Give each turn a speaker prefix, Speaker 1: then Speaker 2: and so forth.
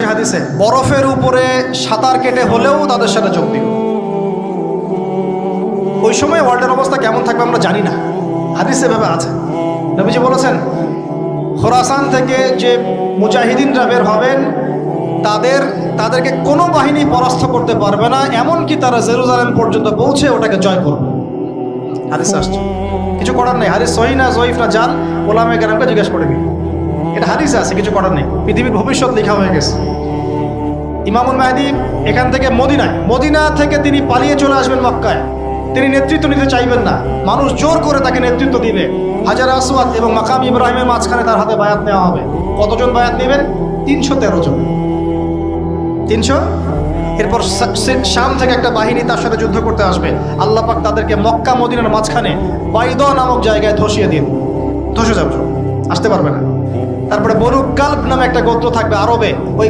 Speaker 1: হাদিসে, বরফের উপরে সাঁতার কেটে হলেও তাদের সাথে যোগ দিন। ওই সময় ওয়ার্ল্ডের অবস্থা কেমন থাকবে আমরা জানি না, হাদিসে ভাবে আছে। নবীজি বলেছেন খোরাসান থেকে যে মুজাহিদিনরা বের হবেন তাদেরকে কোনো বাহিনী পরাস্ত করতে পারবে না, এমনকি তারা জেরুজালেম পর্যন্ত পৌঁছে ওটাকে জয় করবে। হাদিস আসছে, কিছু করার নেই। হাদিস সহিহ না জয়ীফ না জাল, ওলামায়ে কেরামকে জিজ্ঞেস করে নিন। এটা হাদিসে আছে, কিছু করার নেই। পৃথিবীর ভবিষ্যৎ লেখা হয়ে গেছে। ইমামুল মাহদী এখান থেকে মদিনা থেকে তিনি পালিয়ে চলে আসবেন মক্কায়। তিনি নেতৃত্ব নিতে চাইবেন না, মানুষ জোর করে তাকে নেতৃত্ব দিবে। হাজার আসওয়াদ এবং মাকাম ইব্রাহিমের মাঝখানে তার হাতে বায়াত নেওয়া হবে। কতজন বায়াত নেবেন? 313 জন। 300। এরপর শাম থেকে একটা বাহিনী তার সাথে যুদ্ধ করতে আসবে। আল্লাহ পাক তাদেরকে মক্কা মদিনার মাঝখানে বাইদা নামক জায়গায় ধসিয়ে দিন, ধসে যাবে, আসতে পারবে না। তারপরে বনু কালব নামে একটা গোত্র থাকবে আরবে, ওই